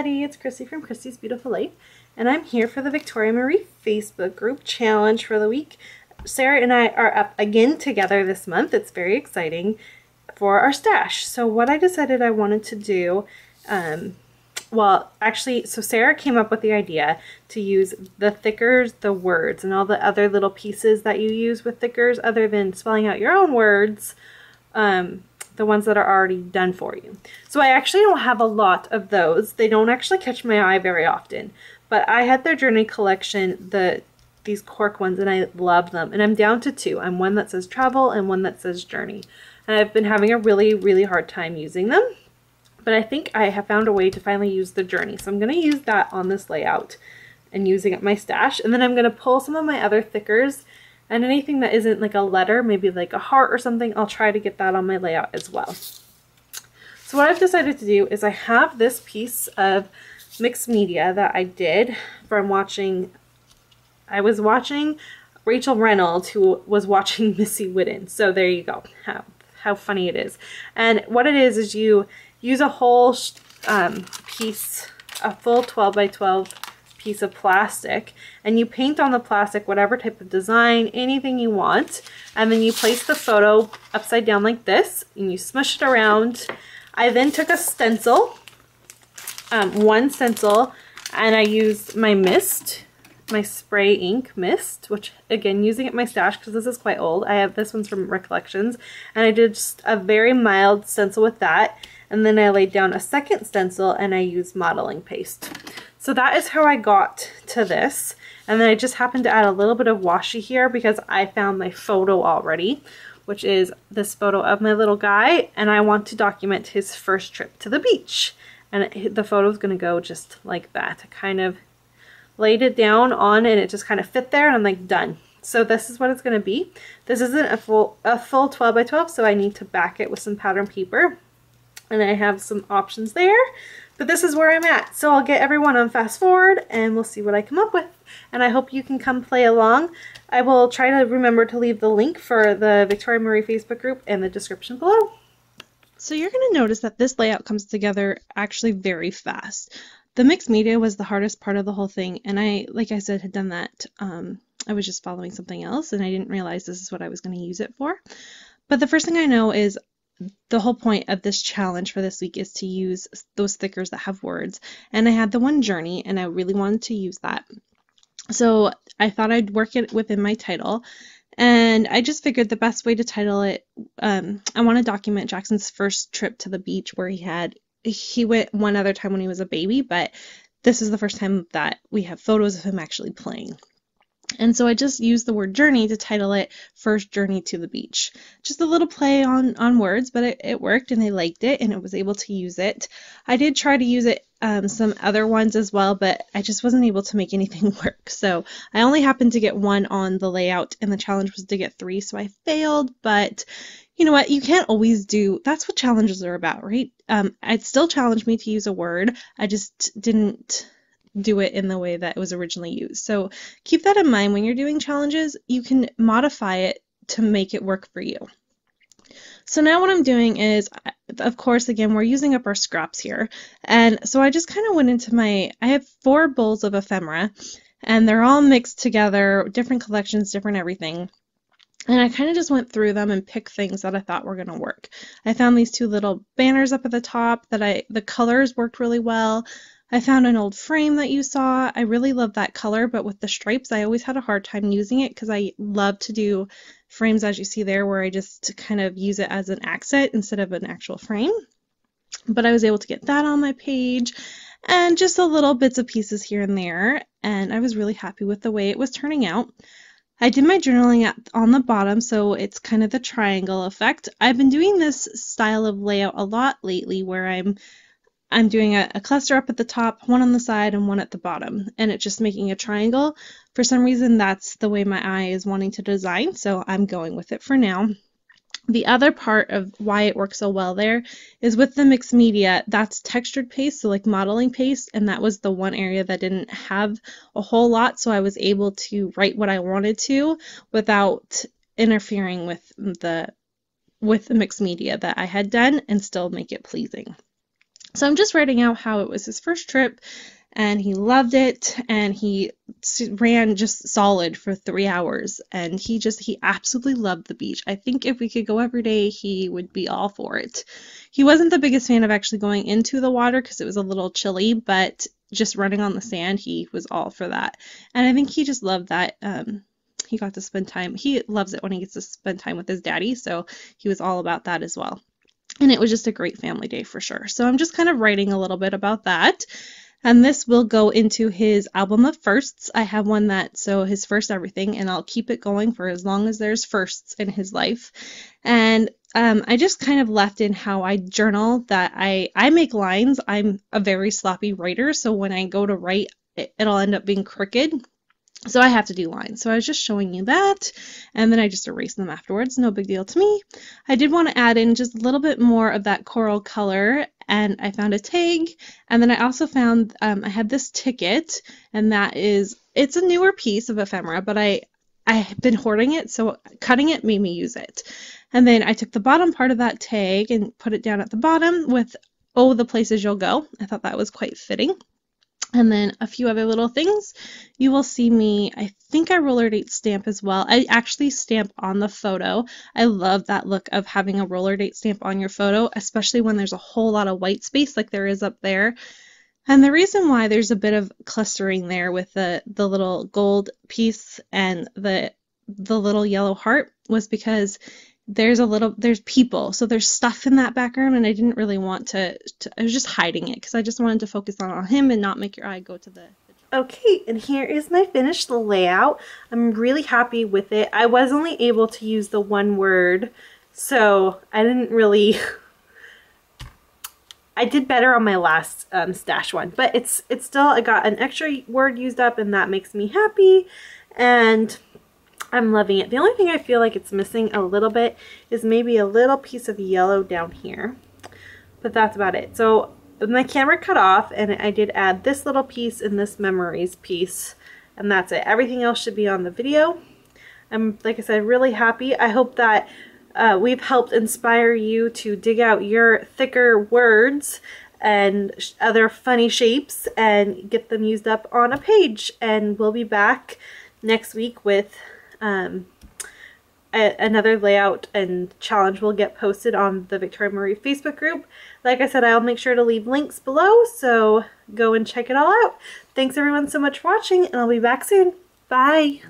everybody, it's Christy from Christy's Beautiful Life, and I'm here for the Victoria Marie Facebook group challenge for the week. Sarah and I are up again together this month. It's very exciting for our stash. So what I decided I wanted to do, so Sarah came up with the idea to use the thickers, the words, and all the other little pieces that you use with thickers other than spelling out your own words, the ones that are already done for you. So I actually don't have a lot of those. They don't actually catch my eye very often, but I had their Journey collection, these cork ones, and I love them. And I'm down to two. I'm one that says travel and one that says journey. And I've been having a really hard time using them, but I think I have found a way to finally use the journey. So I'm going to use that on this layout and using up my stash. And then I'm going to pull some of my other thickers and anything that isn't like a letter, maybe like a heart or something, I'll try to get that on my layout as well. So what I've decided to do is I have this piece of mixed media that I did from watching, I was watching Rachel Reynolds, who was watching Missy Whitten. So there you go, how funny it is. And what it is you use a whole piece, a full 12 by 12 piece of plastic, and you paint on the plastic whatever type of design, anything you want, and then you place the photo upside down like this and you smush it around. I then took a stencil, one stencil, and I used my mist, my spray ink mist, which again, using it in my stash because this is quite old. I have this one's from Recollections, and I did just a very mild stencil with that, and then I laid down a second stencil and I used modeling paste. So that is how I got to this. And then I just happened to add a little bit of washi here because I found my photo already, which is this photo of my little guy, and I want to document his first trip to the beach. And the photo is going to go just like that. I kind of laid it down on and it just kind of fit there, and I'm like, done. So this is what it's going to be. This isn't a full 12 by 12, so I need to back it with some pattern paper. And I have some options there, but this is where I'm at. So I'll get everyone on fast forward and we'll see what I come up with. And I hope you can come play along. I will try to remember to leave the link for the Victoria Marie Facebook group in the description below. So you're going to notice that this layout comes together actually very fast. The mixed media was the hardest part of the whole thing, and I, like I said, had done that. I was just following something else and I didn't realize this is what I was going to use it for. But the first thing I know is the whole point of this challenge for this week is to use those thickers that have words. And I had the one journey and I really wanted to use that. So I thought I'd work it within my title. And I just figured the best way to title it, I want to document Jackson's first trip to the beach, where he went one other time when he was a baby, but this is the first time that we have photos of him actually playing. And so I just used the word journey to title it First Journey to the Beach. Just a little play on words, but it worked and they liked it and I was able to use it. I did try to use it some other ones as well, but I just wasn't able to make anything work. So I only happened to get one on the layout and the challenge was to get 3, so I failed. But you know what? You can't always do, that's what challenges are about, right? It still challenged me to use a word. I just didn't do it in the way that it was originally used. So keep that in mind when you're doing challenges. You can modify it to make it work for you. So now what I'm doing is, of course, again, we're using up our scraps here. And so I just kind of went into I have 4 bowls of ephemera and they're all mixed together, different collections, different everything. And I kind of just went through them and picked things that I thought were going to work. I found these 2 little banners up at the top that the colors worked really well. I found an old frame that you saw. I really love that color, but with the stripes, I always had a hard time using it because I love to do frames, as you see there, where I just kind of use it as an accent instead of an actual frame. But I was able to get that on my page and just a little bits of pieces here and there, and I was really happy with the way it was turning out. I did my journaling on the bottom, so it's kind of the triangle effect. I've been doing this style of layout a lot lately, where I'm doing a cluster up at the top, one on the side, and one at the bottom, and it's just making a triangle. For some reason, that's the way my eye is wanting to design, so I'm going with it for now. The other part of why it works so well there is with the mixed media, that's textured paste, so like modeling paste, and that was the one area that didn't have a whole lot, so I was able to write what I wanted to without interfering with the mixed media that I had done and still make it pleasing. So I'm just writing out how it was his first trip and he loved it, and he ran just solid for 3 hours, and he absolutely loved the beach. I think if we could go every day, he would be all for it. He wasn't the biggest fan of actually going into the water because it was a little chilly, but just running on the sand, he was all for that. And I think he just loved that. He got to spend time. He loves it when he gets to spend time with his daddy, so he was all about that as well. And it was just a great family day for sure. So I'm just kind of writing a little bit about that. And this will go into his album of firsts. I have one so his first everything, and I'll keep it going for as long as there's firsts in his life. And I just kind of left in how I journal that I make lines. I'm a very sloppy writer, so when I go to write, it'll end up being crooked. So I have to do lines. So I was just showing you that, and then I just erased them afterwards. No big deal to me. I did want to add in just a little bit more of that coral color, and I found a tag, and then I also found I had this ticket, and it's a newer piece of ephemera, but I've been hoarding it, so cutting it made me use it. And then I took the bottom part of that tag and put it down at the bottom with, "Oh, the places you'll go." I thought that was quite fitting. And then a few other little things. You will see me, I think I roller date stamp as well. I actually stamp on the photo. I love that look of having a roller date stamp on your photo, especially when there's a whole lot of white space like there is up there. And the reason why there's a bit of clustering there with the little gold piece and the little yellow heart was because there's people, so there's stuff in that background, and I didn't really want to I was just hiding it because I just wanted to focus on him and not make your eye go to the Okay, and here is my finished layout. I'm really happy with it. I was only able to use the one word, so I didn't really I did better on my last stash one, but it's still, I got an extra word used up, and that makes me happy, and I'm loving it. The only thing I feel like it's missing a little bit is maybe a little piece of yellow down here, but that's about it. So my camera cut off, and I did add this little piece and this memories piece, and that's it. Everything else should be on the video. I'm, like I said, really happy. I hope that we've helped inspire you to dig out your thicker words and other funny shapes and get them used up on a page. And we'll be back next week with another layout and challenge will get posted on the Victoria Marie Facebook group. Like I said, I'll make sure to leave links below, so go and check it all out. Thanks everyone so much for watching, and I'll be back soon. Bye!